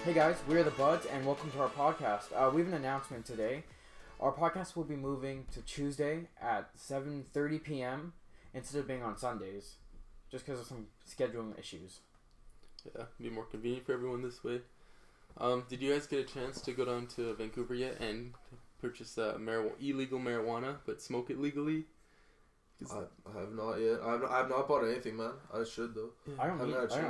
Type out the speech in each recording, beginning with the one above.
Hey guys, we're the Budz, and welcome to our podcast. We have an announcement today. Our podcast will be moving to Tuesday at 7:30 p.m. instead of being on Sundays, just because of some scheduling issues. Yeah, be more convenient for everyone this way. Did you guys get a chance to go down to Vancouver yet and purchase illegal marijuana, but smoke it legally? I have not yet. I have not bought anything, man. I should though. I don't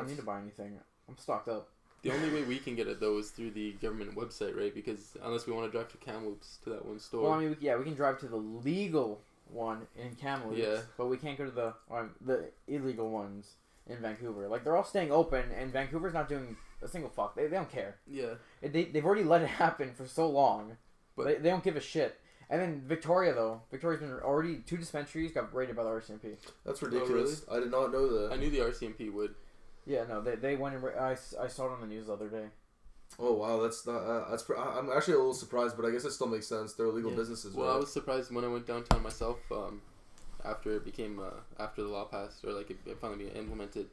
need to buy anything. I'm stocked up. The only way we can get it though is through the government website, right? Because unless we want to drive to Kamloops to that one store. Well, I mean, we can drive to the legal one in Kamloops, but we can't go to the illegal ones in Vancouver. Like, they're all staying open, and Vancouver's not doing a single fuck. They don't care. Yeah. They've already let it happen for so long, but they don't give a shit. And then Victoria's been already 2 dispensaries got raided by the RCMP. That's ridiculous. Oh, really? I did not know that. I knew the RCMP would. Yeah, no, they went and I saw it on the news the other day. Oh wow, that's not. I'm actually a little surprised, but I guess it still makes sense. They're illegal businesses. Well, right? I was surprised when I went downtown myself. After it became after the law passed, or like it finally being implemented.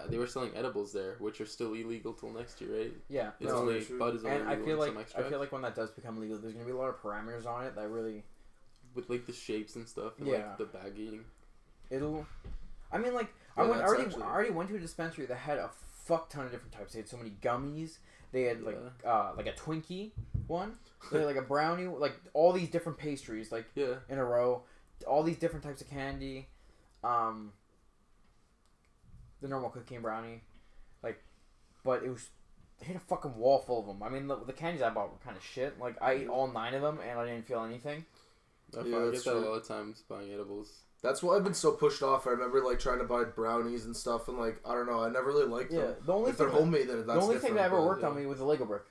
They were selling edibles there, which are still illegal till next year, right? Yeah, it's only Budz is only and illegal. I feel like when that does become legal, there's gonna be a lot of parameters on it that really, with like the shapes and stuff, and like the bagging. I mean, like, I already went to a dispensary that had a fuck ton of different types. They had so many gummies. They had like a Twinkie one. They had like a brownie, like all these different pastries, like in a row. All these different types of candy. The normal cookie and brownie, but they had a fucking wall full of them. I mean, the candies I bought were kind of shit. Like, I ate all 9 of them and I didn't feel anything. I get that a lot of times buying edibles. That's why I've been so pushed off. I remember like trying to buy brownies and stuff, and like I don't know, I never really liked them. If they're homemade, then that's the only thing that ever worked on me was the Lego brick.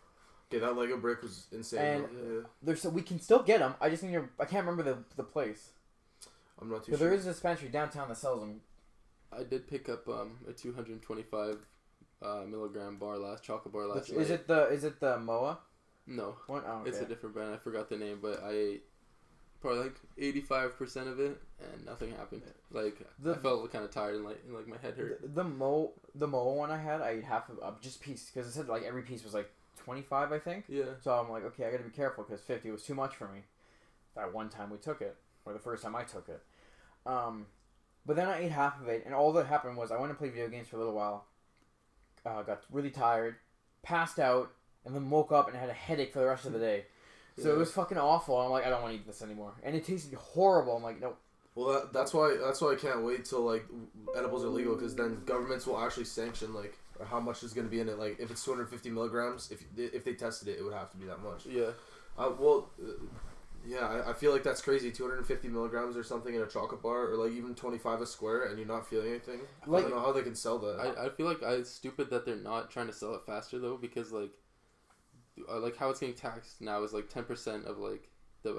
Okay, that Lego brick was insane. And we can still get them. I just I can't remember the place. I'm not too sure. There is a dispensary downtown that sells them. I did pick up a 225 milligram chocolate bar last night. Is it the MOA? No, oh, okay. It's a different brand. I forgot the name, but I ate probably like 85% of it, and nothing happened. Like, I felt kind of tired and like my head hurt. The MOA one I ate half of just a piece, because it said like every piece was like 25, I think. Yeah. So I'm like, okay, I gotta be careful because 50 was too much for me. That one time we took it, or the first time I took it. But then I ate half of it, and all that happened was I went to play video games for a little while, got really tired, passed out, and then woke up and had a headache for the rest of the day. So it was fucking awful. I'm like, I don't want to eat this anymore, and it tasted horrible. I'm like, no. Well, that's why I can't wait till like edibles are legal, because then governments will actually sanction like how much is going to be in it. Like if it's 250 milligrams, if they tested it, it would have to be that much. Yeah. Yeah, I feel like that's crazy. 250 milligrams or something in a chocolate bar, or like even 25 a square, and you're not feeling anything. Like, I don't know how they can sell that. I feel like it's stupid that they're not trying to sell it faster though, because like how it's getting taxed now is like 10% of like the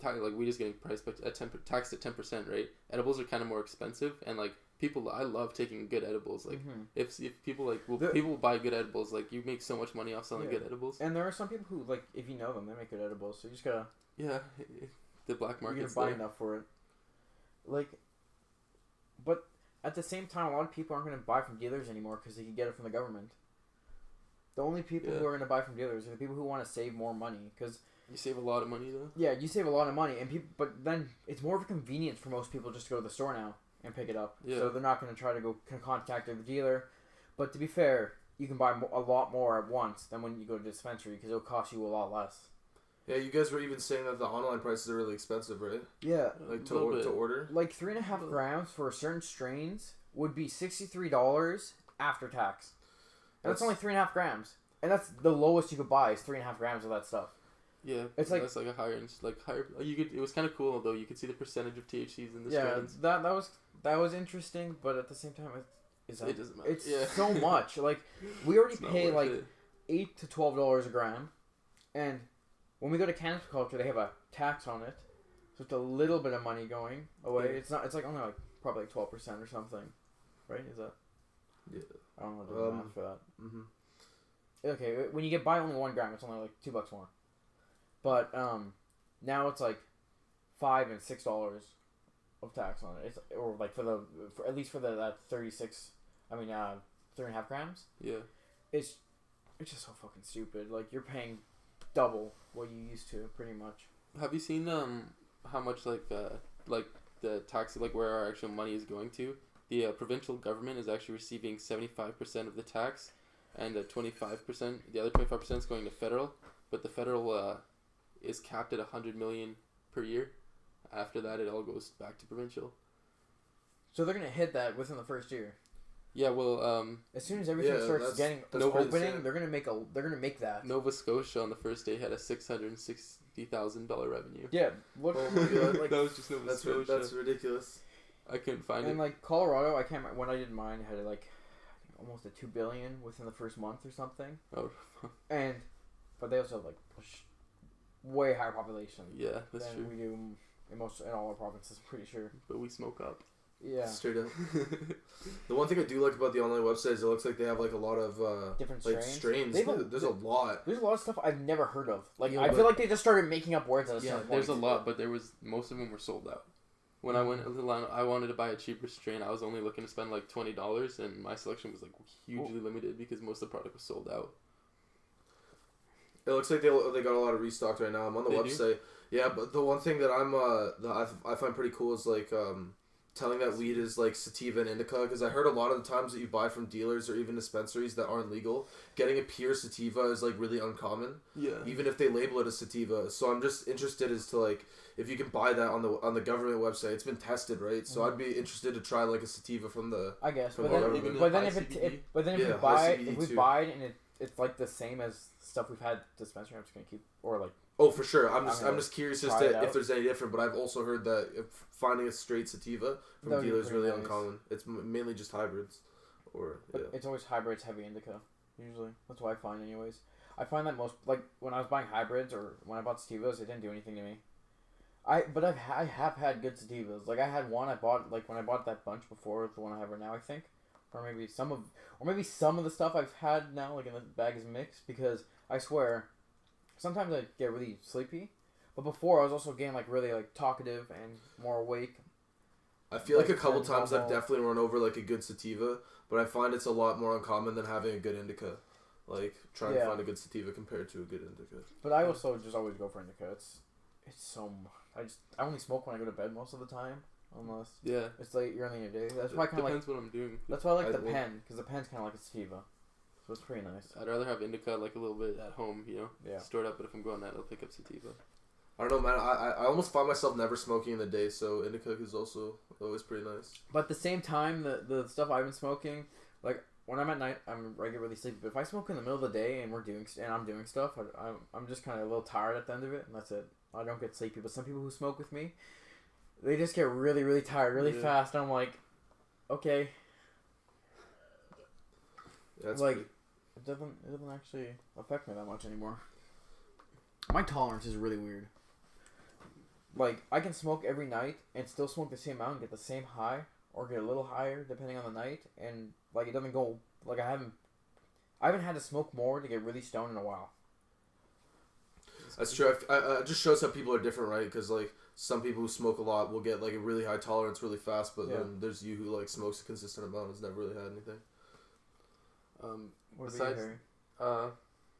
like we just getting priced at taxed at 10%, right? Edibles are kind of more expensive, and like I love taking good edibles. Like if people people buy good edibles, like you make so much money off selling good edibles. And there are some people who, like, if you know them, they make good edibles. So you just gotta the black market. You're gonna buy enough for it. Like, but at the same time, a lot of people aren't gonna buy from dealers anymore because they can get it from the government. The only people who are gonna buy from dealers are the people who want to save more money, because you save a lot of money though. Yeah, you save a lot of money, but then it's more of a convenience for most people just to go to the store now and pick it up. Yeah. So they're not going to try to go contact the dealer. But to be fair, you can buy a lot more at once than when you go to the dispensary, because it'll cost you a lot less. Yeah, you guys were even saying that the online prices are really expensive, right? Yeah. Like to order? Like 3.5 grams for certain strains would be $63 after tax. And that's only 3.5 grams. And that's the lowest you could buy is 3.5 grams of that stuff. Yeah, it's like that's like a higher. You could. It was kind of cool though. You could see the percentage of THCs in the strains. that was interesting, but at the same time, it doesn't matter. It's so much. Like, we already pay like $8 to $12 a gram, and when we go to cannabis culture, they have a tax on it, so it's a little bit of money going away. Yeah. It's not. It's like only like probably like 12% or something, right? Is that? Yeah. I don't know the math for that. Okay, when you buy only 1 gram, it's only like $2 more. But now it's like $5 and $6 of tax on it. It's, or like at least for that 36. I mean 3.5 grams. Yeah. It's It's just so fucking stupid. Like, you're paying double what you used to, pretty much. Have you seen how much like the tax, like where our actual money is going to? The provincial government is actually receiving 75% of the tax, and 25%. The other 25% is going to federal, but the federal is capped at 100 million per year. After that, it all goes back to provincial. So they're gonna hit that within the first year. Yeah, well, as soon as everything starts getting opening, they're gonna make that. Nova Scotia on the first day had a $660,000 revenue. Yeah, look. Oh my God, like, that was just Nova Scotia. That's ridiculous. I couldn't find it. And like Colorado, I can't. When I did mine, had like almost a $2 billion within the first month or something. Oh. But they also have like way higher population. Yeah, that's than true. we do in all our provinces. I'm pretty sure. But we smoke up. Yeah. Straight up. The one thing I do like about the online website is it looks like they have like a lot of different strains. There's a lot. There's a lot of stuff I've never heard of. Like Yeah, I feel like they just started making up words at a certain point. There's a lot, but most of them were sold out. When I went, I wanted to buy a cheaper strain. I was only looking to spend like $20, and my selection was like hugely limited because most of the product was sold out. It looks like they got a lot of restocked right now. I'm on the website. Yeah, but the one thing that I find pretty cool is like telling that weed is like sativa and indica, because I heard a lot of the times that you buy from dealers or even dispensaries that aren't legal, getting a pure sativa is like really uncommon. Yeah. Even if they label it as sativa. So I'm just interested as to like if you can buy that on the government website. It's been tested, right? So I'd be interested to try like a sativa from the. I guess, from but then if Yeah, we buy it and it's like the same as stuff we've had dispensary, I'm just gonna keep like. Oh, for sure. I'm just curious as to it if there's any different. But I've also heard that finding a straight sativa from dealers is really nice. uncommon. It's mainly just hybrids, But it's always hybrids, heavy indica. Usually, that's what I find. Anyways, I find that most like when I was buying hybrids or when I bought sativas, it didn't do anything to me. I have had good sativas. Like I had one I bought like when I bought that bunch before the one I have right now. I think, or maybe some of the stuff I've had now like in the bag is mixed, because I swear. Sometimes I get really sleepy, but before I was also getting like really like talkative and more awake. I feel like a couple times I've definitely run over like a good sativa, but I find it's a lot more uncommon than having a good indica. Like trying to find a good sativa compared to a good indica. But I also just always go for indica. It's so I only smoke when I go to bed most of the time, unless it's late early in the day. That's why I kind of depends what I'm doing. That's why I like the pen, because the pen's kind of like a sativa. So it's pretty nice. I'd rather have indica like a little bit at home, stored up. But if I'm going out, I'll pick up sativa. I don't know, man. I almost find myself never smoking in the day, so indica is also always pretty nice. But at the same time, the stuff I've been smoking, like when I'm at night, I'm regularly sleepy. But if I smoke in the middle of the day and I'm doing stuff, I'm just kind of a little tired at the end of it, and that's it. I don't get sleepy. But some people who smoke with me, they just get really, really tired really fast. And I'm like, okay. Yeah, that's like. It doesn't actually affect me that much anymore. My tolerance is really weird. Like, I can smoke every night and still smoke the same amount and get the same high, or get a little higher depending on the night, and like it doesn't go like I haven't had to smoke more to get really stoned in a while. That's true. It just shows how people are different, right? Because like some people who smoke a lot will get like a really high tolerance really fast, but then there's you who like smokes a consistent amount and has never really had anything. Besides, I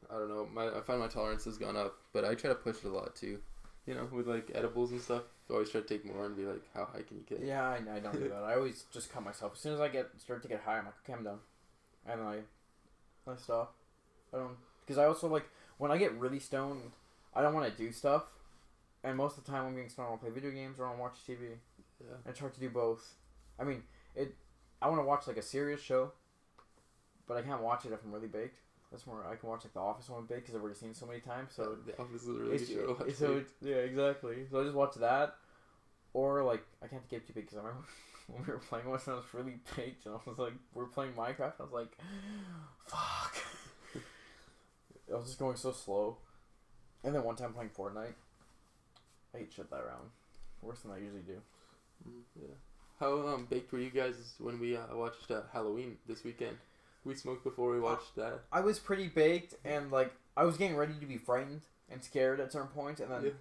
don't know. I find my tolerance has gone up, but I try to push it a lot too. With like edibles and stuff. I always try to take more and be like, how high can you get? Yeah, I don't do that. I always just cut myself. As soon as I start to get high, I'm like, okay, I'm done, and then I stop. I don't, because I also like when I get really stoned, I don't want to do stuff, and most of the time I'm getting stoned, I want to play video games or I want to watch TV. Yeah, and it's hard to do both. I mean, I want to watch like a serious show. But I can't watch it if I'm really baked. That's more I can watch like The Office when I'm baked because I've already seen it so many times. So The Office is a really good show. So yeah, exactly. So I just watch that, or like I can't get too big because I remember when we were playing once and I was really baked and I was like, we're playing Minecraft. And I was like, fuck. I was just going so slow. And then one time playing Fortnite, I ate shit that round. Worse than I usually do. Yeah. How baked were you guys when we watched Halloween this weekend? We smoked before we watched that. I was pretty baked, and like I was getting ready to be frightened and scared at certain points, and then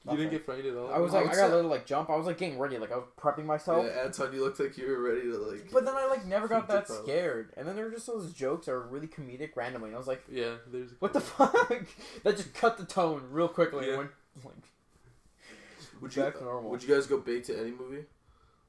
You didn't get frightened at all? I was like, I got a little like jump. I was like getting ready, like I was prepping myself. Yeah, Anton, you looked like you were ready to like. But then I like never got that scared. And then there were just those jokes that were really comedic randomly. And I was like, yeah, there's. What the fuck? That just cut the tone real quickly. And went like. Back to normal. Would you guys go bake to any movie?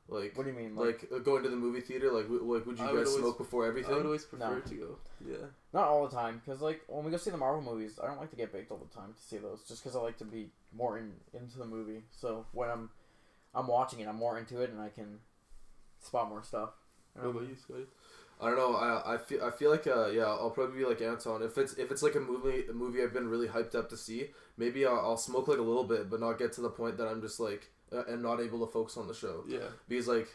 Like, what do you mean? Like going to the movie theater? Like would you guys smoke before everything? I would always prefer to go. Yeah. Not all the time, because like when we go see the Marvel movies, I don't like to get baked all the time to see those, just because I like to be more into the movie. So when I'm watching it, I'm more into it, and I can spot more stuff. What about you, Scotty? I don't know. I feel like I'll probably be like Anton. If it's like a movie I've been really hyped up to see, maybe I'll smoke like a little bit, but not get to the point that I'm just like and not able to focus on the show. Yeah. Because like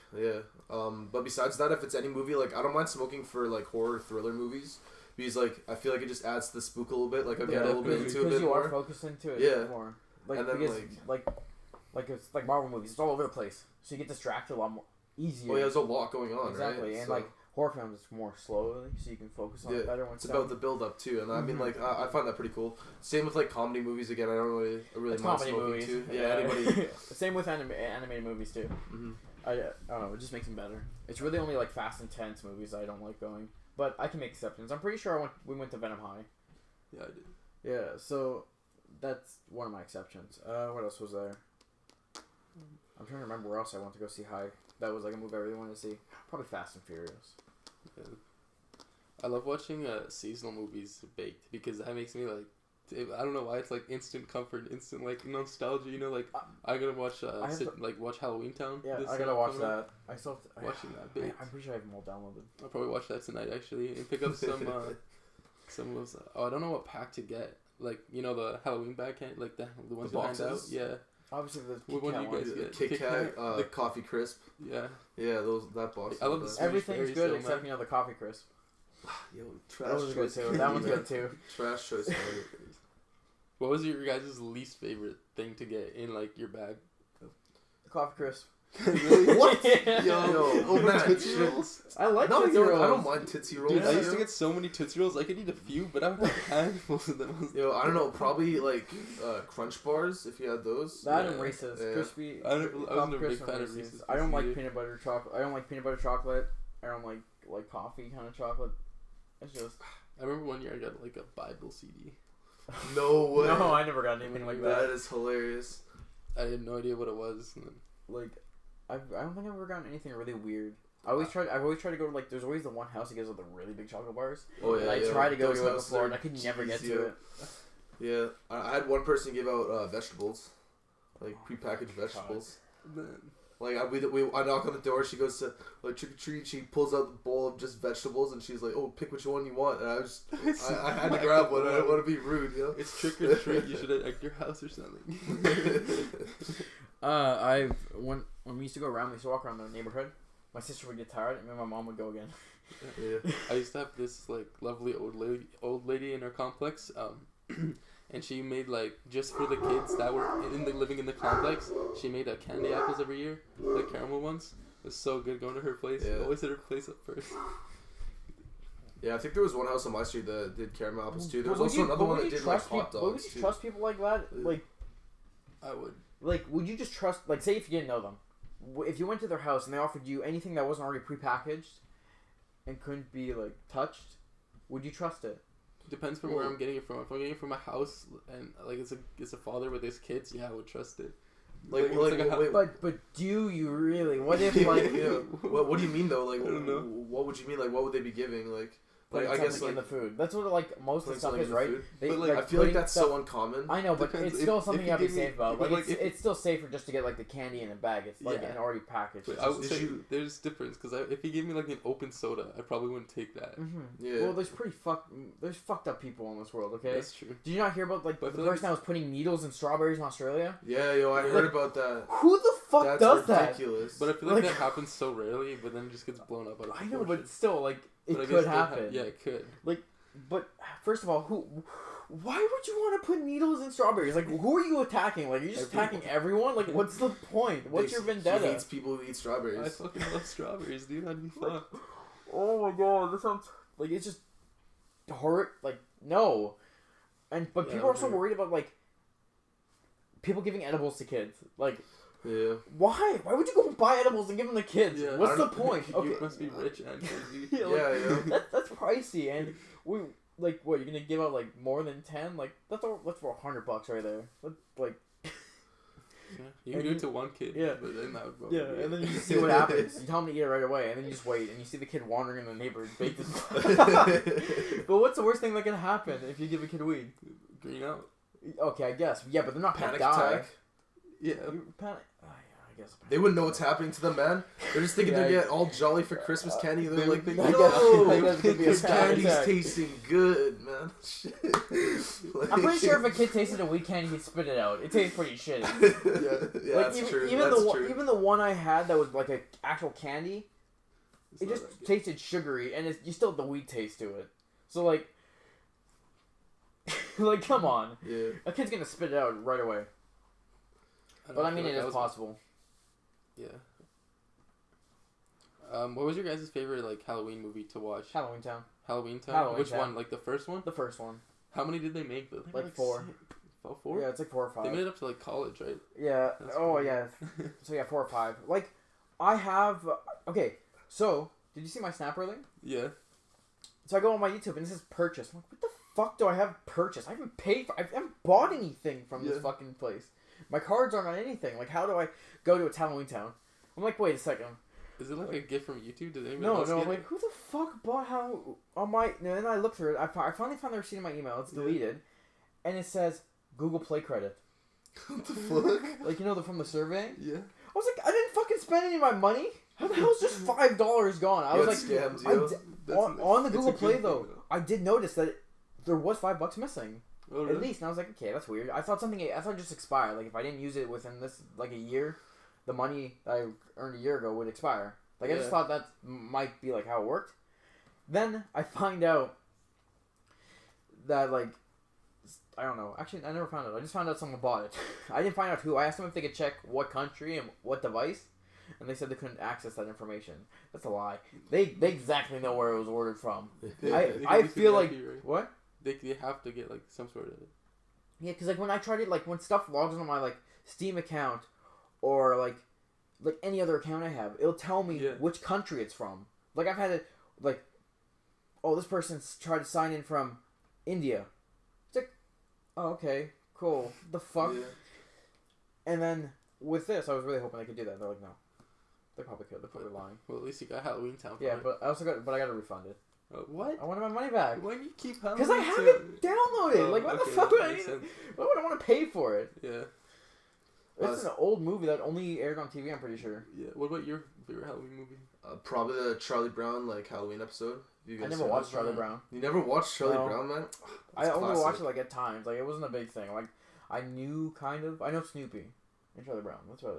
but besides that, if it's any movie, like I don't mind smoking for like horror thriller movies. Because like I feel like it just adds to the spook a little bit. Like I get a little bit into it. Because you more. are focused into it. Yeah. More. Like and then, because like it's like Marvel movies, it's all over the place, so you get distracted a lot more easier. Oh yeah, there's a lot going on. Exactly, right? and like horror films, it's more slowly, so you can focus on it better. When it's about the build up too, and I mean like I find that pretty cool. Same with like comedy movies. Again, I don't really mind smoking movies. too. Yeah, anybody. Same with animated movies too. Mm-hmm. I don't know, it just makes them better. It's really only like Fast and Tense movies I don't like going, but I can make exceptions. I'm pretty sure we went to Venom High. Yeah, I did. Yeah, so that's one of my exceptions. What else was there? I'm trying to remember where else I went to go see High. That was like a movie I really wanted to see. Probably Fast and Furious. Yeah. I love watching seasonal movies baked because that makes me like, I don't know why, it's like instant comfort, instant like nostalgia. You know, like I gotta watch watch Halloween Town. Yeah, I gotta watch that. I still watching that baked. I'm pretty sure I have them all downloaded. I'll probably watch that tonight actually and pick up some of those. I don't know what pack to get. Like the Halloween bag, like the ones you hand out. Yeah. Obviously, the Kit Kat ones. Kit Kat, the Coffee Crisp. Yeah. Yeah, that box. I love the everything's good except the Coffee Crisp. Yo, trash that was good too. That one's good too. Trash choice. What was your guys' least favorite thing to get in like your bag? The Coffee Crisp. Really? What? Yeah. Yo, man. Tootsie Rolls. I like Tootsie Rolls. I don't mind Tootsie Rolls. Dude, I used to get so many Tootsie Rolls. I could eat a few, but I would have handfuls of them. Yo, I don't know. Probably like Crunch Bars if you had those. That and Reese's. Yeah. Crispy. I was never a big fan of Reese's. I don't like peanut butter chocolate. I don't like peanut butter chocolate. I don't like coffee kind of chocolate. It's just. I remember one year I got like a Bible CD. No way. No, I never got anything like that. That is hilarious. I had no idea what it was. Like, I don't think I've ever gotten anything really weird. I've always tried to go to like. There's always the one house that gives all the really big chocolate bars. Oh yeah. And I tried to go to it before, and I could never get to it. Yeah, I had one person give out vegetables, like prepackaged vegetables. Man. Like I knock on the door. She goes to like trick or treat. She pulls out the bowl of just vegetables, and she's like, "Oh, pick which one you want." And I had to grab one. I didn't want to be rude, you know. It's trick or treat. You should have at your house or something. When we used to go around, we used to walk around the neighborhood. My sister would get tired, and then my mom would go again. Yeah. I used to have this like lovely old lady in our complex, and she made like just for the kids that were living in the complex. She made candy apples every year, like caramel ones. It was so good going to her place. Yeah. Always hit her place up first. Yeah, I think there was one house on my street that did caramel apples too. There was also another one that did like hot dogs. Would you trust people like that? Like, I would. Like, would you just trust? Like, say if you didn't know them, if you went to their house and they offered you anything that wasn't already prepackaged and couldn't be like touched, would you trust it? Depends from where I'm getting it from. If I'm getting it from a house and like it's a father with his kids, yeah, I would trust it. But do you really? What if like? Yeah. What do you mean though? Like, I don't know. What would you mean? Like, what would they be giving? Like I guess in the food. That's what like most of the stuff is, right? But like, I feel like that's so uncommon. I know, but it's still something you have to be safe about. Like it's still safer just to get like the candy in a bag. It's like an already packaged. I would say there's difference because if he gave me like an open soda, I probably wouldn't take that. Mm-hmm. Yeah. Well, there's fucked up people in this world. Okay. That's true. Did you not hear about like the person that was putting needles in strawberries in Australia? Yeah, I heard about that. Who the fuck does that? That's ridiculous. But I feel like that happens so rarely, but then it just gets blown up out of proportion. I know, but still, like it could happen. Yeah, it could. Like, but first of all, why would you want to put needles in strawberries? Like, who are you attacking? Like, you're just attacking everyone? Like, what's the point? What's your vendetta? He hates people who eat strawberries. I fucking love strawberries, dude. That'd be fun. Oh my god, this sounds like it's just horrid. Like, no. But people are so worried about like people giving edibles to kids. Like, yeah. Why? Why would you go buy edibles and give them to kids? Yeah, What's the point? You Okay. must be rich and crazy. Yeah, like, Yeah. That's pricey, and we like what you're gonna give out like more than 10? Like that's for $100 right there. Like Yeah. You can do it to one kid. Yeah. But then that would probably yeah, and then you just see what happens. You tell them to eat it right away, and then you just wait, and you see the kid wandering in the neighborhood, baked his. But what's the worst thing that can happen if you give a kid weed? green out. Okay, I guess. Yeah, but they're not Panic gonna die. attack. Yeah. Panic. Oh, yeah, I guess. They wouldn't know what's happening to them, man. They're just thinking Yeah, they get all jolly for Christmas candy. They're like, I no, guess it could be a this panic candy's attack. tasting good, man. Shit. Like, I'm pretty sure if a kid tasted a weed candy, he'd spit it out. It tastes pretty shitty. yeah, Like, that's even, true. Even That's the true. even the one I had that was like a actual candy, It's it not just that good. tasted sugary, and you still have the weed taste to it. So like, like come on, Yeah. a kid's gonna spit it out right away. don't But I feel mean, like it that is was- possible. Yeah. What was your guys' favorite like Halloween movie to watch? Halloween Town, Halloween Town. Halloween Which Town. one? Like the first one? the first one. How many did they make? Though? They made, Like 4. Oh, 4? Yeah, it's like 4 or 5. They made it up to like college, right? Yeah. That's Oh cool. yeah. So yeah, 4 or 5. Like, I have. Okay, so did you see my snap earlier? Yeah. So I go on my YouTube and it says purchase. I'm like, what the fuck do I have purchased? I haven't paid for. I haven't bought anything from this Yeah. fucking place. My cards aren't on anything. Like, how do I go to a Halloween Town? I'm like, wait a second. Is it like a gift from YouTube? Did anyone No, else no. get I'm like, it? who the fuck bought how on my? And then I looked through it. I finally found the receipt in my email. It's Yeah. deleted, and it says Google Play credit. What the fuck? Like, you know, from the survey. Yeah. I was like, I didn't fucking spend any of my money. How the hell's just $5 gone? I was like, scammed I you. di- on the it's a Google good Play thing, though, I did notice that there was $5 missing. Oh, At really? least, and I was like, okay, that's weird. I thought it just expired. Like, if I didn't use it within this, like, a year, the money that I earned a year ago would expire. Like, I just Yeah. thought that might be, like, how it worked. Then, I find out that, like, I don't know. Actually, I never found out. I just found out someone bought it. I didn't find out who. I asked them if they could check what country and what device, and they said they couldn't access that information. That's a lie. They exactly know where it was ordered from. They I can feel be like... happy, right? What? They have to get like some sort of it. Yeah, because like when I tried it, like when stuff logs on my like Steam account or like any other account I have, it'll tell me Yeah. which country it's from. Like I've had it, like, oh, this person's tried to sign in from India. It's like, oh, okay, cool. The fuck. Yeah. And then with this, I was really hoping they could do that. They're like, no, they probably could. They're probably lying. Well, at least you got Halloween Town. Yeah, but I got to refund it. What? I wanted my money back. Why do you keep Halloween? Because I have it downloaded. Oh, like, what okay, the fuck would I makes need? sense. Why would I want to pay for it? Yeah. It's an old movie that only aired on TV, I'm pretty sure. Yeah. What about your favorite Halloween movie? Probably the Charlie Brown like Halloween episode. You I guys never seen watched that? Charlie Brown. You never watched Charlie No. Brown, man? I It's only classic. watched it like at times. Like it wasn't a big thing. Like I knew kind of. I know Snoopy and Charlie Brown. That's about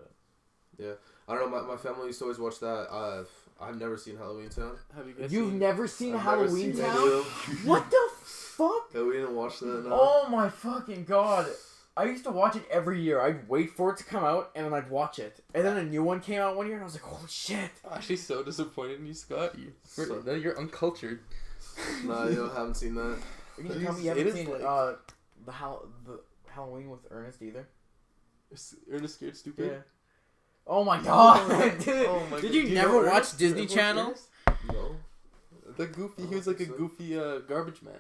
it. I don't know. My family used to always watch that. I've never seen Halloween Town. Have you guys You've seen? never seen I've never Halloween seen Town? it. What the fuck? Yeah, we didn't watch that. No. Oh my fucking god! I used to watch it every year. I'd wait for it to come out and then I'd watch it. And then a new one came out one year and I was like, holy shit! I'm actually so disappointed in you, Scott. So- You're uncultured. Nah, you know, haven't seen that. You're gonna tell me you It haven't is seen like- the Halloween with Ernest either? Ernest Scared Stupid. Yeah. Oh my god, dude! Oh my Did God. you Do you never know watch Ernest? Disney What's Channel? Ernest? No. The goofy. He was Oh, like a so- goofy garbage man.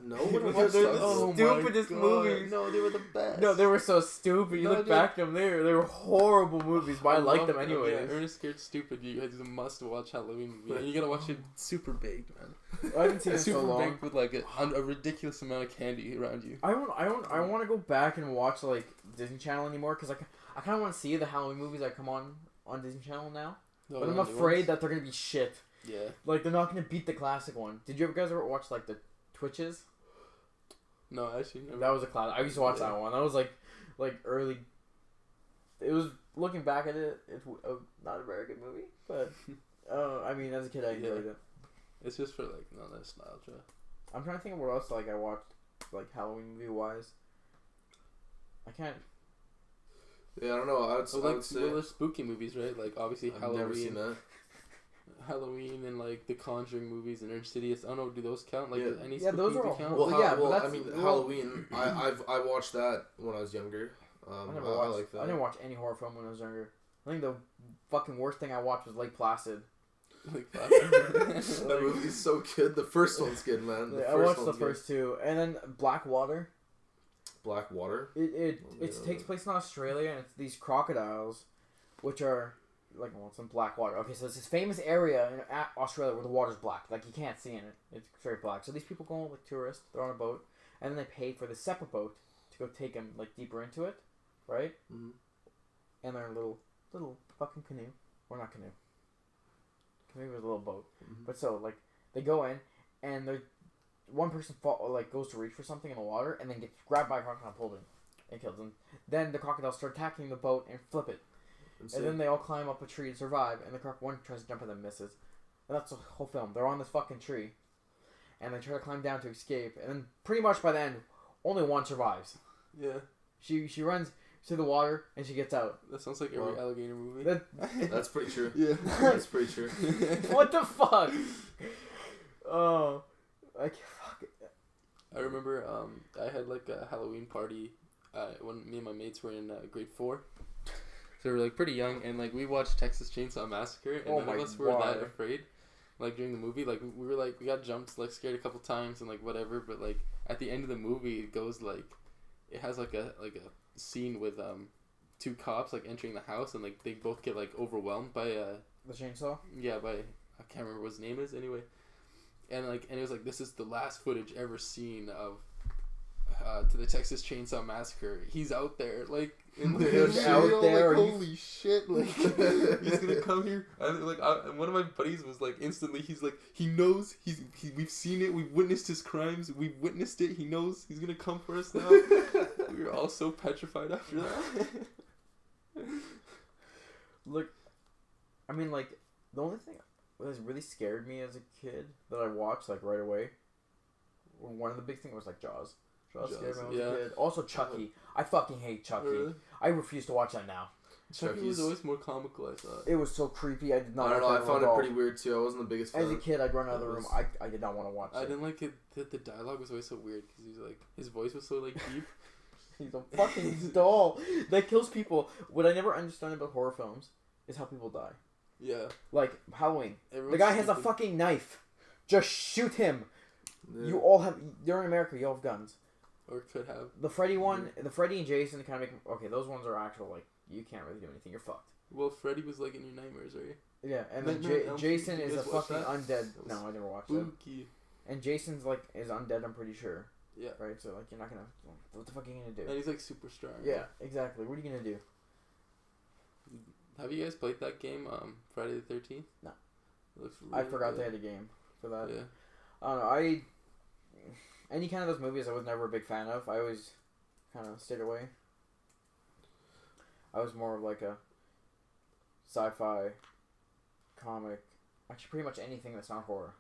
No. They're What the the Oh stupidest my God. movies. No, they were the best. No, they were so stupid. You No, look dude. back at them, they were horrible movies, but I liked them love anyways. Yeah, Ernest Scared Stupid. You guys must watch Halloween movie. And you gotta watch it super baked, man. I haven't seen it so Super long. baked with like a ridiculous amount of candy around you. I want to go back and watch like Disney Channel anymore because I kind of want to see the Halloween movies that come on Disney Channel now. No, But I'm no, new afraid ones. that they're gonna be shit. Yeah. Like they're not gonna beat the classic one. Did you guys ever watch like the Twitches? No, actually, never. That was a classic. I used to watch Yeah. that one. That was like early. It was looking back at it. It's not a very good movie, but I mean, as a kid, I enjoyed it. It's just for like nostalgia. I'm trying to think of what else like I watched like Halloween movie wise. I can't. Yeah, I don't know. I would Well, say there's spooky movies, right? Like obviously I've Halloween. never seen that. Halloween and like the Conjuring movies and Insidious. I don't know. Do those count? Like Yeah. any Yeah, spooky those are movie all count? Well, yeah, but I that's- mean well- Halloween. I watched that when I was younger. I like that. I didn't watch any horror film when I was younger. I think the fucking worst thing I watched was Lake Placid. Lake Placid. That movie's so good. The first one's good, man. I watched the first two, and then Blackwater. Blackwater. It takes place in Australia, and it's these crocodiles, which are it's in Blackwater. Okay, so it's this famous area in Australia where the water's black, like you can't see in it. It's very black. So these people go like tourists. They're on a boat, and then they pay for the separate boat to go take them like deeper into it, right? Mm-hmm. And they're in a little fucking canoe, or not canoe. Canoe was a little boat, but so like they go in, and one person goes to reach for something in the water, and then gets grabbed by a crocodile, pulled in, and kills him. Then the crocodiles start attacking the boat and flip it, and then they all climb up a tree to survive. And one tries to jump and then misses, and that's the whole film. They're on this fucking tree, and they try to climb down to escape, and then pretty much by the end, only one survives. Yeah. She runs to the water and she gets out. That sounds like every alligator movie. That's pretty true. Yeah. That's pretty true. What the fuck? Oh, fuck. I remember I had like a Halloween party when me and my mates were in grade 4. So we were like pretty young, and like we watched Texas Chainsaw Massacre, and none of us were that afraid. Like during the movie, like we were like we got jumped, like scared a couple times and like whatever, but like at the end of the movie it goes like it has like a scene with 2 cops like entering the house, and like they both get like overwhelmed by the chainsaw. Yeah, by I can't remember what his name is anyway, and it was like this is the last footage ever seen of to the Texas Chainsaw Massacre. He's out there like in the out there. Like, holy shit! Like he's gonna come here. And one of my buddies was like instantly. He's like he knows we've seen it. We've witnessed his crimes. We've witnessed it. He knows he's gonna come for us now. We were all so petrified after that. Look, I mean, like, the only thing that has really scared me as a kid that I watched, like, right away, one of the big things was, like, Jaws. Jaws scared me when I was a kid. Also, Chucky. I fucking hate Chucky. Really? I refuse to watch that now. Chucky was always more comical, I thought. It was so creepy. I did not. I don't know. I found it pretty weird too. I wasn't the biggest fan. As a kid, I'd run out of the room. I did not want to watch it. I didn't like it. The dialogue was always so weird because he's like his voice was so like deep. He's a fucking doll that kills people. What I never understand about horror films is how people die. Yeah. Like Halloween. The guy has a fucking knife. Just shoot him. Yeah. You all have. You're in America. You all have guns. Or could have. The Freddy one, the Freddy and Jason kind of make. Okay, those ones are actual. Like you can't really do anything. You're fucked. Well, Freddy was like in your nightmares, right? Yeah, and then Jason is a fucking undead. No, I never watched that. And Jason's like is undead. I'm pretty sure. Yeah. Right. So like you're not gonna. What the fuck are you gonna do? And he's like super strong. Yeah. Exactly. What are you gonna do? Have you guys played that game, Friday the 13th? No. It looks really I forgot good. they had a game for that. Yeah. I don't know. Any kind of those movies I was never a big fan of. I always kind of stayed away. I was more of like a sci-fi, comic, actually pretty much anything that's not horror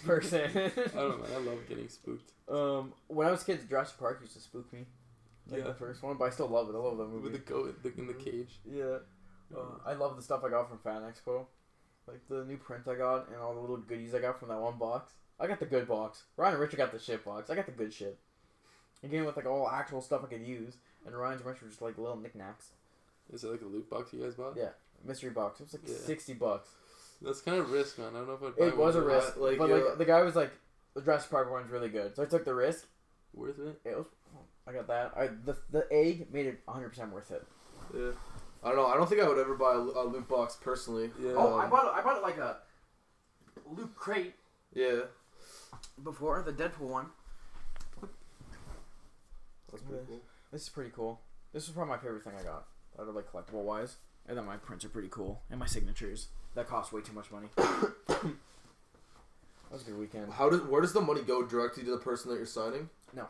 person. I don't know, man. I love getting spooked. When I was a kid, Jurassic Park used to spook me. Like the first one, but I still love it. I love that movie. With the goat in the cage. Yeah. I love the stuff I got from Fan Expo. Like the new print I got and all the little goodies I got from that one box. I got the good box. Ryan and Richard got the shit box. I got the good shit. Again, with like all actual stuff I could use. And Ryan's and Richard were just like little knickknacks. Is it like a loot box you guys bought? Yeah. Mystery box. It was like $60. That's kind of risk, man. I don't know if I'd buy it was one a risk. Like, but like the guy was like, the Jurassic Park one's really good. So I took the risk. Worth it? It was. I got that. The egg made it 100% worth it. Yeah. I don't know. I don't think I would ever buy a loot box personally. Yeah. Oh, I bought it like a loot crate. Yeah. Before the Deadpool one. That's pretty cool. This is pretty cool. This is probably my favorite thing I got. Out of like collectible wise. And then my prints are pretty cool. And my signatures. That cost way too much money. That was a good weekend. Where does the money go directly to the person that you're signing? No.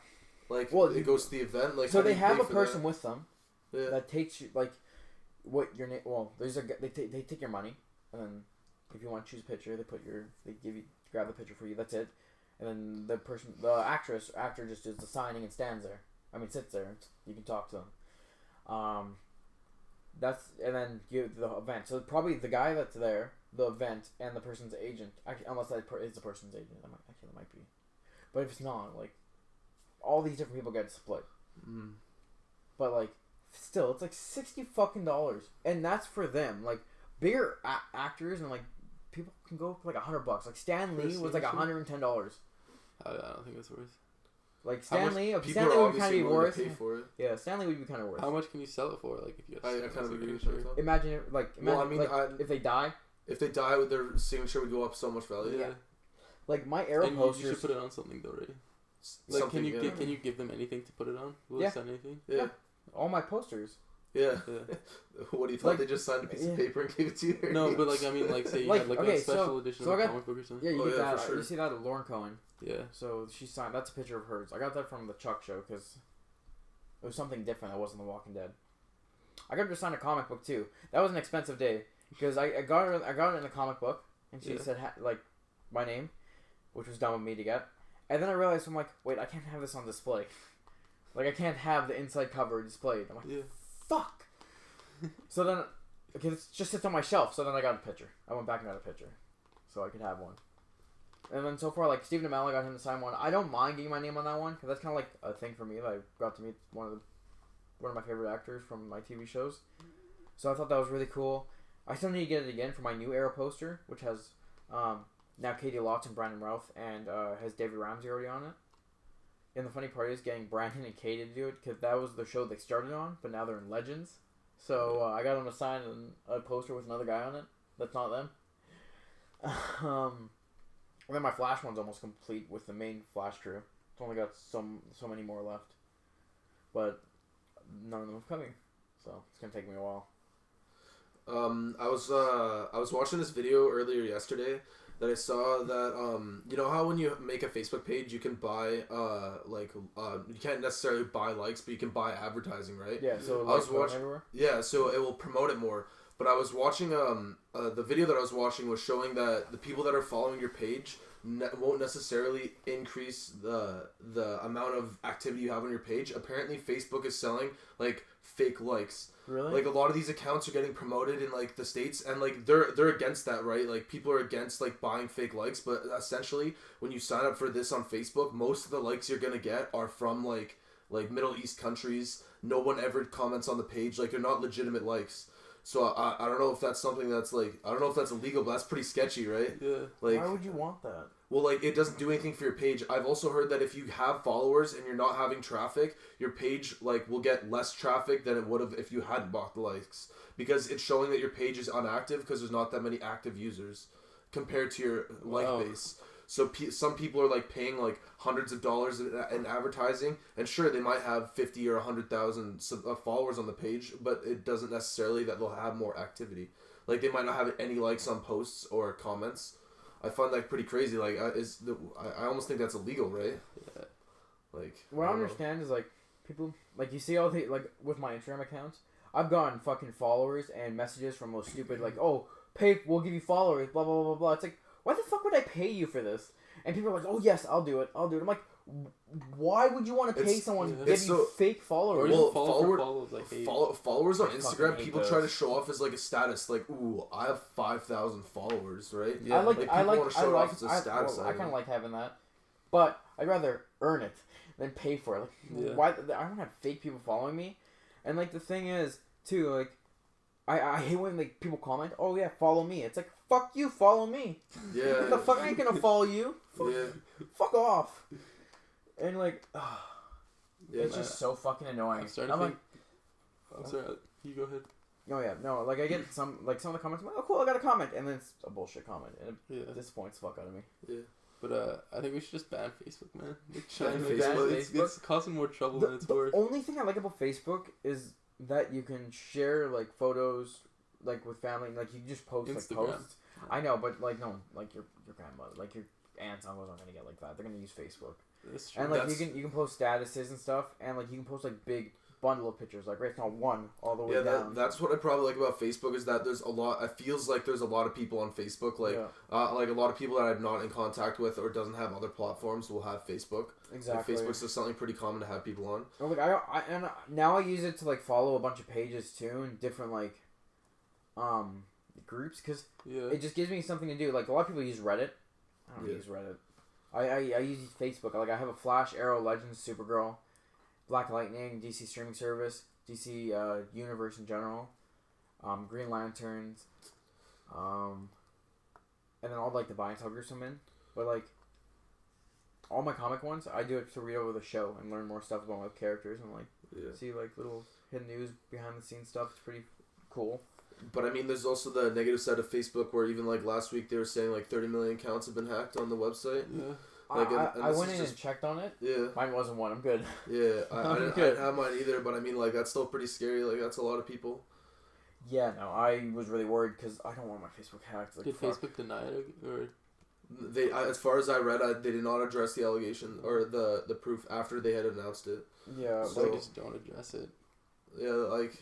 Like, well, it goes to the event? Like, so they have a person with them. Yeah. That takes you, like, what your name, well, they take your money. And then if you want to choose a picture, grab the picture for you. That's it. And then the actor just does the signing and stands there. I mean, sits there. You can talk to them. And then the event. So probably the guy that's there, the event, and the person's agent. Actually, unless that is the person's agent, that might be. But if it's not, like, all these different people get split. Mm. But like Still, it's like $60 and that's for them. Like bigger actors and like people can go for like $100. Like Stan Lee was like $110. I don't think it's worth. Like Stan Lee, People Stan Lee are would kind of obviously be willing worth. to pay for it. Yeah, Stan Lee would be kind of worth. How much can you sell it for? Like if you. I kind of agree with that. Imagine it, like if they die. If they die, their signature would go up so much value. Yeah. Like my arrow posters. You should put it on something though, right? Like, can you give them anything to put it on? Will they sign anything? Yeah. All my posters. Yeah. What do you thought? Like, they just signed a piece of paper and gave it to you? No, but like I mean, like say you had like a special edition of a comic book or something. Yeah, you get that. Sure. You see that at Lauren Cohen. Yeah. So she signed. That's a picture of hers. I got that from the Chuck show because it was something different that wasn't The Walking Dead. I got her to sign a comic book too. That was an expensive day because I got it in a comic book and she said like my name, which was dumb of me to get. And then I realized I'm like, wait, I can't have this on display. Like I can't have the inside cover displayed. I'm like, fuck. So then, okay, it just sits on my shelf. So then I got a picture. I went back and got a picture, so I could have one. And then so far, like Stephen Amell, I got him to sign one. I don't mind getting my name on that one because that's kind of like a thing for me. That I got to meet one of my favorite actors from my TV shows. So I thought that was really cool. I still need to get it again for my new Arrow poster, which has now Katie Lotz and Brandon Routh, and has David Ramsey already on it. And the funny part is getting Brandon and Katie to do it because that was the show they started on, but now they're in Legends. So I got them to sign a poster with another guy on it. That's not them. And then my Flash one's almost complete with the main Flash crew. It's only got so many more left, but none of them are coming, so it's gonna take me a while. I was watching this video earlier yesterday that I saw that you know how when you make a Facebook page you can buy you can't necessarily buy likes, but you can buy advertising, right? Yeah. So I was watching. Yeah, so it will promote it more. But I was watching the video that I was watching was showing that the people that are following your page won't necessarily increase the amount of activity you have on your page. Apparently, Facebook is selling like fake likes. Really? Like a lot of these accounts are getting promoted in like the States, and like they're against that, right? Like people are against like buying fake likes, but essentially when you sign up for this on Facebook, most of the likes you're gonna get are from like Middle East countries. No one ever comments on the page. Like they're not legitimate likes. So I don't know if that's something that's like, I don't know if that's illegal, but that's pretty sketchy, right? Yeah. Like, why would you want that? Well, like, it doesn't do anything for your page. I've also heard that if you have followers and you're not having traffic, your page, like, will get less traffic than it would have if you hadn't bought the likes. Because it's showing that your page is inactive because there's not that many active users compared to your like base. So some people are like paying like hundreds of dollars in advertising, and sure they might have 50 or 100,000 followers on the page, but it doesn't necessarily that they'll have more activity. Like they might not have any likes on posts or comments. I find that pretty crazy. Like I almost think that's illegal, right? Yeah. Like what I understand is like people like you see all the like with my Instagram accounts, I've gotten fucking followers and messages from those stupid like we'll give you followers blah blah blah blah blah. It's like, why the fuck would I pay you for this? And people are like, oh yes, I'll do it. I'm like, why would you want to pay someone to give you fake followers? Well, followers on Instagram, people try to show off as like a status, like, ooh, I have 5,000 followers, right? Yeah. I kind of like having that, but I'd rather earn it than pay for it. Like, why? I don't have fake people following me, and like the thing is too, like, I hate when like people comment, oh yeah, follow me. It's like, fuck you, follow me. Yeah. What the fuck? I ain't gonna follow you. Fuck off. And like, it's just so fucking annoying. I'm sorry, you go ahead. Oh yeah, no, like I get some of the comments, I'm like, oh cool, I got a comment, and then it's a bullshit comment, and it disappoints the fuck out of me. Yeah. But I think we should just ban Facebook, man. It's causing more trouble than it's worth. The only thing I like about Facebook is that you can share like photos like with family, like you just post Instagram. like posts. I know, but like no, like your grandmother, like your aunts and uncles aren't gonna get like that. They're gonna use Facebook. That's true. And like you can post statuses and stuff, and like you can post like big bundle of pictures, like right now one all the way down. That's what I probably like about Facebook is that there's a lot. It feels like there's a lot of people on Facebook, like like a lot of people that I'm not in contact with or doesn't have other platforms will have Facebook. Exactly. Like Facebook's just something pretty common to have people on. Well, like now I use it to like follow a bunch of pages too and different like groups because it just gives me something to do. Like a lot of people use Reddit. I don't use Reddit. I use Facebook. Like I have a Flash, Arrow, Legends, Supergirl, Black Lightning, DC streaming service, DC universe in general, Green Lanterns, and then all like the Vine Tuggers I'm in. But like all my comic ones, I do it to read over the show and learn more stuff about my characters and like see like little hidden news behind the scenes stuff. It's pretty cool. But I mean, there's also the negative side of Facebook where even like last week they were saying like 30 million accounts have been hacked on the website. Yeah. Like, I went in and checked on it. Yeah. Mine wasn't one. I'm good. Yeah, I didn't have mine either, but I mean, like, that's still pretty scary. Like, that's a lot of people. Yeah, no, I was really worried because I don't want my Facebook hacked. Like, did Facebook deny it? Or? They, as far as I read, they did not address the allegation or the proof after they had announced it. Yeah, so like, just don't address it. Yeah, like...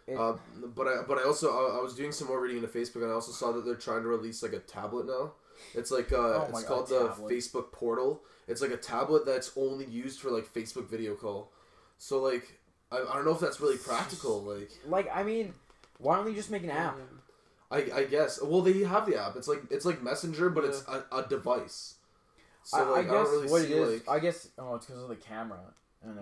but I also I was doing some more reading into Facebook and I also saw that they're trying to release like a tablet now. It's like it's called the Facebook Portal. It's like a tablet that's only used for like Facebook video call. So like I don't know if that's really practical. Like I mean, why don't they just make an app? I guess. Well, they have the app. It's like Messenger, but it's a device. So like, I guess don't really what see, it is. like, I guess it's because of the camera.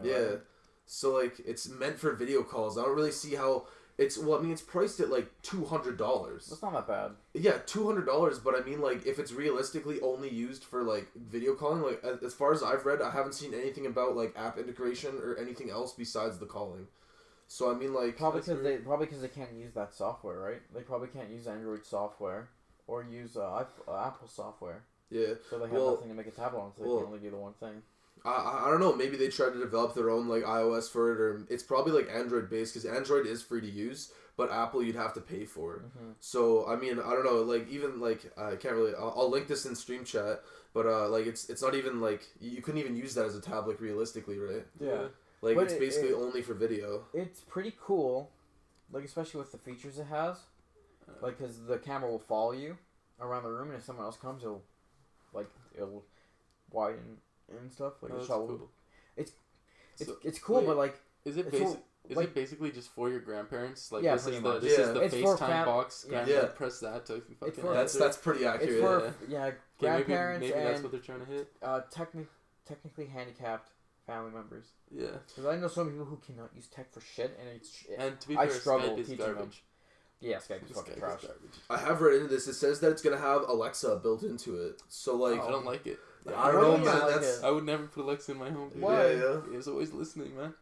Yeah. Right? So like it's meant for video calls. I don't really see how it's. Well, I mean, it's priced at like $200. That's not that bad. Yeah, $200. But I mean, like, if it's realistically only used for like video calling, like as far as I've read, I haven't seen anything about like app integration or anything else besides the calling. So I mean, like, probably because they can't use that software, right? They probably can't use Android software or use Apple software. Yeah. So they have nothing to make a tablet on, so they can only do the one thing. I don't know. Maybe they tried to develop their own like iOS for it, or it's probably like Android based because Android is free to use, but Apple you'd have to pay for. Mm-hmm. So I mean, I don't know. Like even like I can't really. I'll link this in stream chat, but like it's not even like you couldn't even use that as a tablet realistically, right? Yeah. Like but it's basically only for video. It's pretty cool, like especially with the features it has, like because the camera will follow you around the room, and if someone else comes, it'll widen and stuff like a shot. Cool. It's cool, but like is it it basically just for your grandparents? Like yeah, this is the it's FaceTime box. Yeah. Press that to fucking that's pretty accurate. It's for grandparents maybe and that's what they're trying to hit. Technically handicapped family members. Yeah. Because I know some people who cannot use tech for shit, and to be fair, I struggle Skype is teaching garbage. them. Yeah, Skype is fucking trash. I have read into this. It says that it's gonna have Alexa built into it. So like, I don't like it. I don't know, man. I would never put Alexa in my home. Yeah. He's always listening, man.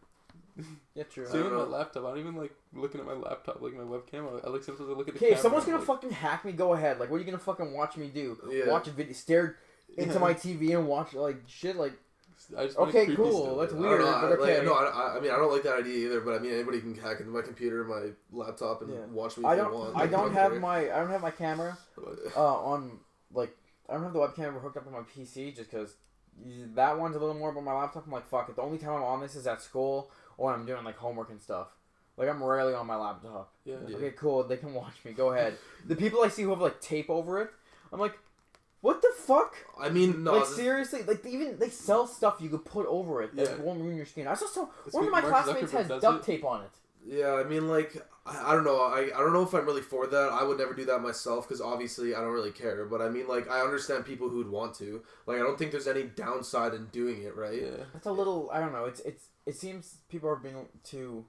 Yeah, true. Same with my laptop. I don't even like looking at my laptop, like my webcam. I like sometimes I look at the camera. Okay, if someone's gonna like, fucking hack me, go ahead. Like, what are you gonna fucking watch me do? Yeah. Watch a video, stare into my TV and watch like shit, like. Okay, cool. Stuff. That's weird. But okay. I mean, I don't like that idea either. But I mean, anybody can hack into my computer, my laptop, and watch me if they want. I don't have my camera on like I don't have the webcam hooked up on my PC just because that one's a little more. But my laptop, I'm like fuck it. The only time I'm on this is at school or I'm doing like homework and stuff. Like I'm rarely on my laptop. Yeah. Okay, cool. They can watch me. Go ahead. The people I see who have like tape over it, I'm like. What the fuck? I mean, no. Like, seriously? Like, they sell stuff you could put over it that won't ruin your skin. I saw one of my classmates has duct tape on it. Yeah, I mean, like, I don't know. I don't know if I'm really for that. I would never do that myself because obviously I don't really care. But I mean, like, I understand people who'd want to. Like, I don't think there's any downside in doing it, right? Yeah. That's a little, I don't know. It seems people are being too...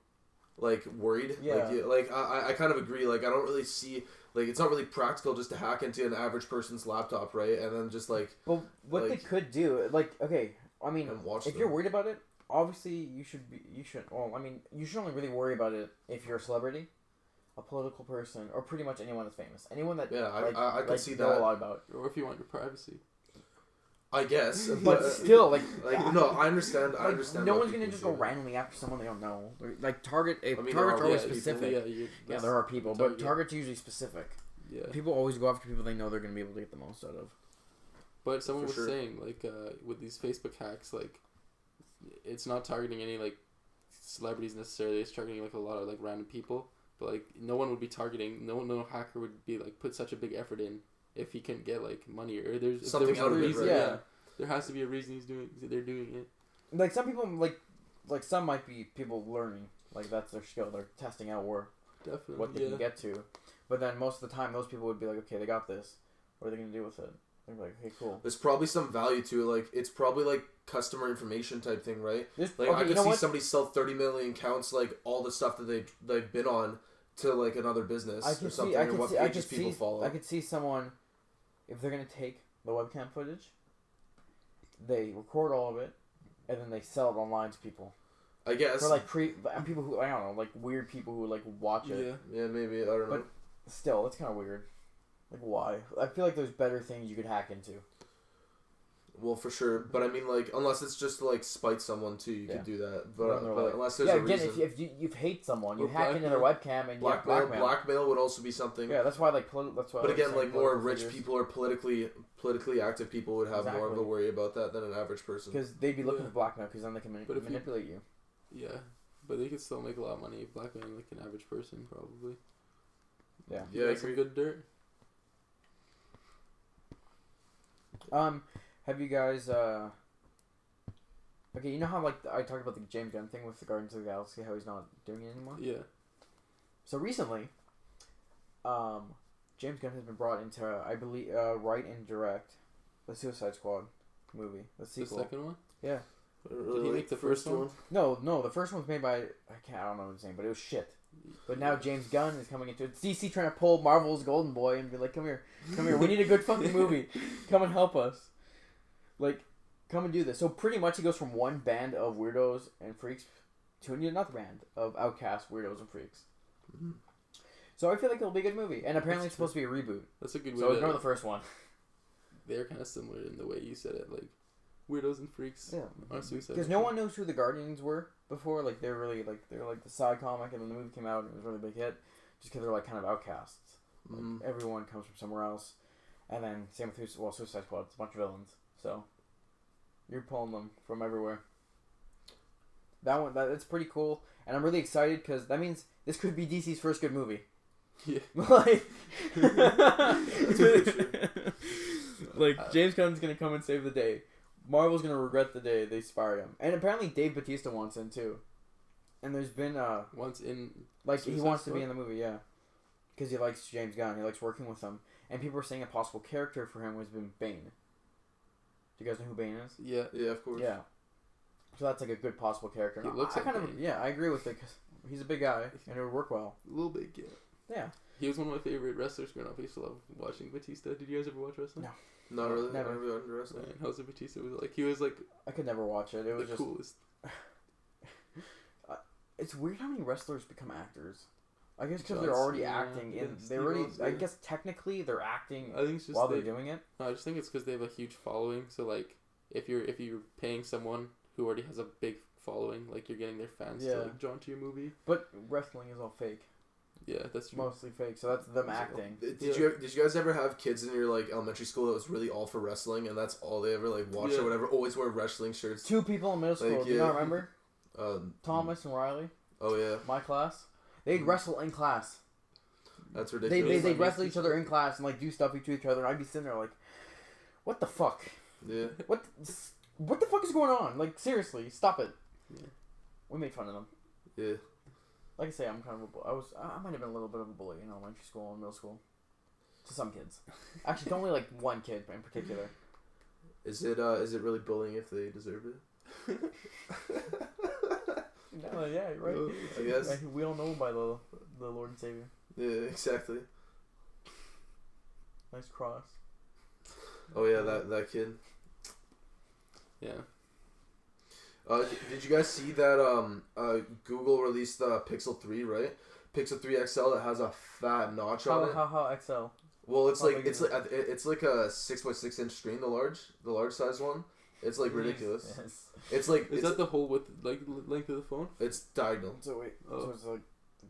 Like, worried? Yeah. Like I kind of agree. Like, I don't really see... Like, it's not really practical just to hack into an average person's laptop, right? And then just, like... But what they could do... Like, okay, I mean, if you're worried about it, obviously you should... Well, I mean, you should only really worry about it if you're a celebrity, a political person, or pretty much anyone that's famous. Anyone that... Yeah, I can see that. Know a lot about. Or if you want your privacy. I guess. But still, like... no, I understand. I understand. No one's going to just go randomly after someone they don't know. Like, targets are always specific. Yeah, there are people, but Target's usually specific. Yeah. People always go after people they know they're going to be able to get the most out of. But someone was saying, like, with these Facebook hacks, like, it's not targeting any, like, celebrities necessarily. It's targeting, like, a lot of, like, random people. But, like, no one would be targeting... No hacker would be, like, put such a big effort in if he can get like money or there's something out of it, right? Yeah, there has to be a reason they're doing it. Like some people, like some might be people learning, like that's their skill. They're testing out what they can get to. But then most of the time, those people would be like, okay, they got this. What are they gonna do with it? They're like, hey, cool. There's probably some value to it. Like, it's probably like customer information type thing, right? Like, okay, I could see somebody sell 30 million accounts, like all the stuff that they've been on to like another business or something, or what pages people follow. I could see someone, if they're gonna take the webcam footage, they record all of it, and then they sell it online to people. I guess for like people who I don't know, like weird people who like watch it. Yeah, maybe I don't know. But still, it's kind of weird. Like, why? I feel like there's better things you could hack into. Well, for sure, but I mean, like, unless it's just to, like, spite someone too, you could do that. But like, unless there's a reason. If you hate someone, you hack into their webcam and blackmail would also be something. Yeah, that's why that's why. But again, like more rich people or politically active people would have more of a worry about that than an average person. Because they'd be looking for blackmail, because then they can manipulate you. Yeah, but they could still make a lot of money blackmailing like an average person, probably. Yeah. Yeah, make some good dirt. Have you guys, okay, you know how, like, I talked about the James Gunn thing with the Guardians of the Galaxy, how he's not doing it anymore? Yeah. So recently, James Gunn has been brought into, I believe, write and direct the Suicide Squad movie, the sequel. The second one? Yeah. Did he make the first one? No, the first one was made by, I don't know his name, but it was shit. But now James Gunn is coming into it. It's DC trying to pull Marvel's Golden Boy and be like, come here, we need a good fucking movie. Come and help us. Like, come and do this. So pretty much he goes from one band of weirdos and freaks to another band of outcast weirdos and freaks. Mm-hmm. So I feel like it'll be a good movie. And apparently it's supposed to be a reboot. That's a good way. So ignore the first one. They're kind of similar in the way you said it, like weirdos and freaks. Yeah. On Suicide. Because no one knows who the Guardians were before. Like they're like the side comic, and then the movie came out and it was a really big hit. Just because they're like kind of outcasts. Like everyone comes from somewhere else. And then same with Suicide Squad. It's a bunch of villains. So you're pulling them from everywhere. That's pretty cool, and I'm really excited because that means this could be DC's first good movie. Yeah. Like James Gunn's gonna come and save the day. Marvel's gonna regret the day they fired him, and apparently Dave Bautista wants in too. And there's been once in like he wants to be in the movie, yeah, because he likes James Gunn. He likes working with him, and people are saying a possible character for him has been Bane. Do you guys know who Bane is? Yeah, of course. Yeah. So that's like a good possible character. He looks like Bane. I agree with it because he's a big guy and it would work well. A little big, yeah. Yeah. He was one of my favorite wrestlers growing up. I used to love watching Batista. Did you guys ever watch wrestling? No. Not really. Never. I never watched wrestling. Man, Jose Batista was like, he was like... I could never watch it. It was the just... coolest. It's weird how many wrestlers become actors. I guess because they're already acting. I guess technically they're acting I think it's just while they're doing it. No, I just think it's because they have a huge following. So like, if you're paying someone who already has a big following, like you're getting their fans to like drawn to your movie. But wrestling is all fake. Yeah, that's true. Mostly fake. So that's them acting. Did you guys ever have kids in your like elementary school that was really all for wrestling and that's all they ever like watched or whatever? Always wear wrestling shirts. 2 people in middle school. Do you not remember? Thomas and Riley. Oh yeah. My class. They'd wrestle in class. That's ridiculous. They'd wrestle each other in class and like do stuff to each other, and I'd be sitting there like, what the fuck? Yeah. What the fuck is going on? Like seriously, stop it. Yeah. We made fun of them. Yeah. Like I say, I'm kind of I might have been a little bit of a bully in elementary school and middle school. To some kids. Actually, only like one kid in particular. Is it really bullying if they deserve it? No, yeah, you're right. I guess we don't know by the Lord and Savior. Yeah, exactly. Nice cross. Oh yeah, that kid. Yeah. Did you guys see that Google released the Pixel 3, right? Pixel 3 XL that has a fat notch on it. How XL? Well, it's like a 6.6 inch screen, the large size one. It's like ridiculous. Yes. It's like is that the whole length of the phone? It's diagonal. So wait, so it's like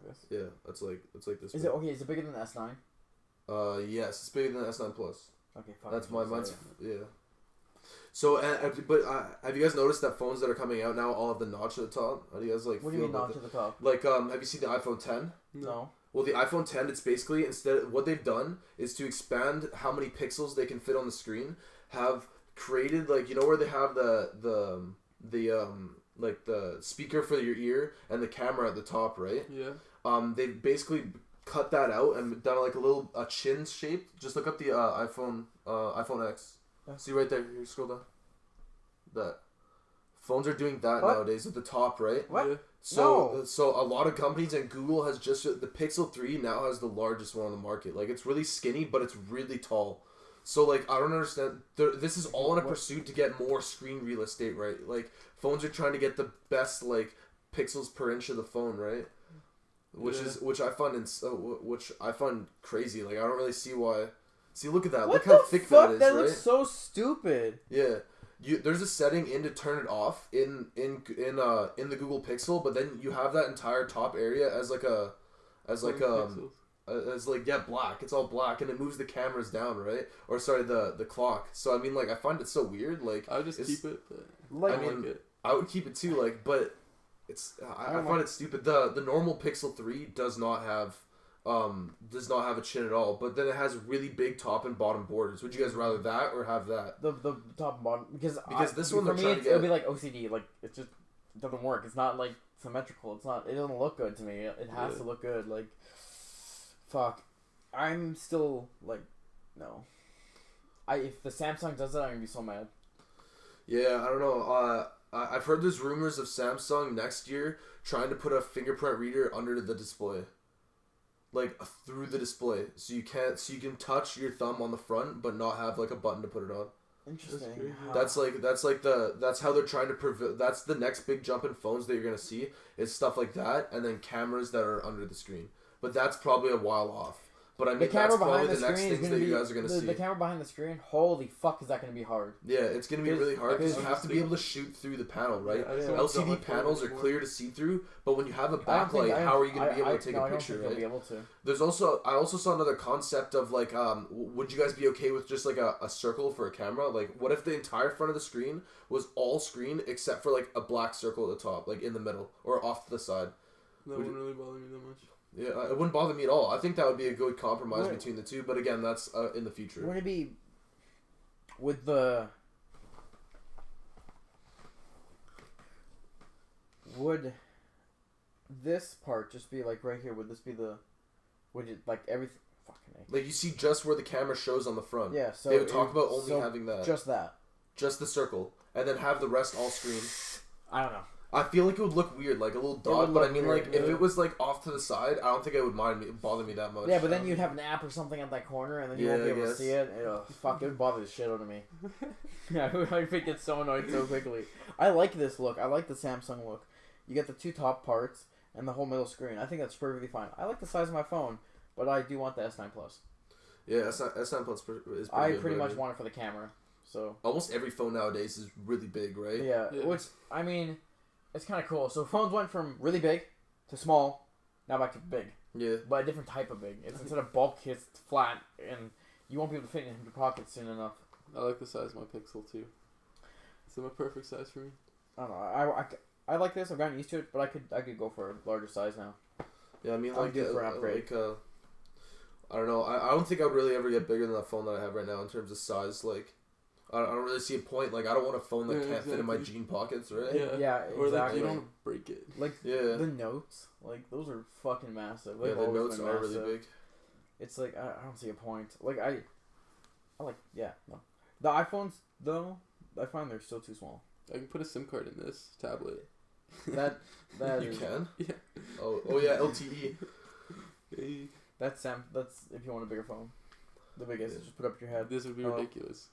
this. Yeah, it's like this. Is it okay? Is it bigger than the S9? Yes, it's bigger than the S9 Plus. Okay, fine. That's mine's yeah. So, but have you guys noticed that phones that are coming out now all have the notch at the top? How do you guys like? What do you mean notch at the top? Like, have you seen the iPhone 10? No. Well, the iPhone 10, it's basically what they've done is to expand how many pixels they can fit on the screen. Have created like where they have the like the speaker for your ear and the camera at the top, right? Yeah. They've basically cut that out and done like a chin shape. Just look up the iPhone X. Yeah. See right there. You scroll down. That. Phones are doing that What? nowadays at the top, right? What? Yeah. So a lot of companies, and Google has just, the Pixel 3 now has the largest one on the market. Like, it's really skinny, but it's really tall. So, like, I don't understand. This is all in a pursuit to get more screen real estate, right? Like, phones are trying to get the best, like, pixels per inch of the phone, right? Which I find crazy. Like, I don't really see why. See, look at that. What Look how thick fuck? that is, That right? looks so stupid. Yeah. There's a setting in to turn it off in the Google Pixel, but then you have that entire top area as black. It's all black, and it moves the cameras down, right? Or sorry, the clock. So I mean, like, I find it so weird. Like, I would just keep it. But Like, I like it. I would keep it too. Like, but I find it stupid. The normal Pixel 3 does not have a chin at all, but then it has really big top and bottom borders. Would you guys rather that or have that? The top and bottom, because this one for they're me trying to it'll get- be like OCD. Like, it just doesn't work. It's not like symmetrical. It doesn't look good to me. It has to look good. Like, fuck. I'm still like, no. If the Samsung does it, I'm gonna be so mad. Yeah, I don't know. I've heard there's rumors of Samsung next year trying to put a fingerprint reader under the display, like through the display, so you can touch your thumb on the front, but not have like a button to put it on. Interesting. That's how they're trying to prevent. That's the next big jump in phones that you're gonna see is stuff like that, and then cameras that are under the screen. But that's probably a while off. But I mean, that's probably the next things that you guys are going to see. The camera behind the screen, holy fuck, is that going to be hard? Yeah, it's going to be really hard because you because- have to be able to shoot through the panel, right? Yeah, LCD panels are clear to see through, but when you have a backlight, how are you going to be able to take a picture, I don't think right? you'll be able to. There's I also saw another concept of like, would you guys be okay with just like a circle for a camera? Like, what if the entire front of the screen was all screen except for like a black circle at the top, like in the middle or off to the side? That wouldn't really bother me that much. Yeah, it wouldn't bother me at all. I think that would be a good compromise between the two. But again, that's in the future. Would it be with the? Would this part just be like right here? Would this be the? Would it like everything? Fucking A. Like you see just where the camera shows on the front. Yeah. So they would talk about only having that. Just that. Just the circle, and then have the rest all screen. I don't know. I feel like it would look weird, like a little dot. But I mean, weird, like if it was like off to the side, I don't think it would bother me that much. Yeah, but then you'd have an app or something at that corner, and then you won't be able to see it. Fuck, it would bother the shit out of me. Yeah, I would get so annoyed so quickly. I like this look. I like the Samsung look. You get the two top parts and the whole middle screen. I think that's perfectly fine. I like the size of my phone, but I do want the S9 Plus. Yeah, S9 Plus is pretty I good, pretty but much want it for the camera. So almost every phone nowadays is really big, right? yeah. Which I mean, it's kind of cool. So phones went from really big to small, now back to big. Yeah. But a different type of big. It's instead of bulk, it's flat, and you won't be able to fit it in your pocket soon enough. I like the size of my Pixel too. It's a perfect size for me. I don't know. I like this. I've gotten used to it, but I could go for a larger size now. Yeah, I mean, I'm like, due for an upgrade. I don't know. I don't think I would really ever get bigger than that phone that I have right now in terms of size. Like, I don't really see a point. Like, I don't want a phone that can't fit in my jean pockets, right? Yeah, Or like exactly. you don't break it. Like Yeah. the notes, like those are fucking massive. Yeah, They've the always notes been are massive. really big. It's like I don't see a point. Like I like no. The iPhones though, I find they're still too small. I can put a SIM card in this tablet. That You is, can? Yeah. Oh yeah, LTE. that's if you want a bigger phone. The biggest, just put up your head. This would be Oh. ridiculous.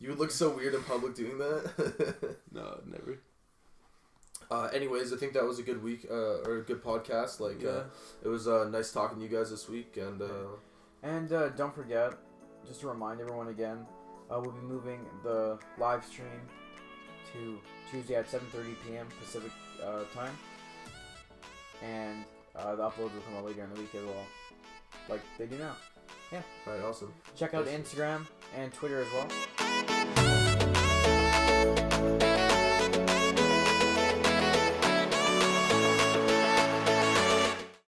You would look so weird in public doing that. No, never. Anyways, I think that was a good week, or a good podcast. Like, it was nice talking to you guys this week, and don't forget, just to remind everyone again, we'll be moving the live stream to Tuesday at 7:30 p.m. Pacific time, and the uploads will come out later in the week as well, like they do now. Yeah. Alright, awesome. Check out Awesome. Instagram and Twitter as well.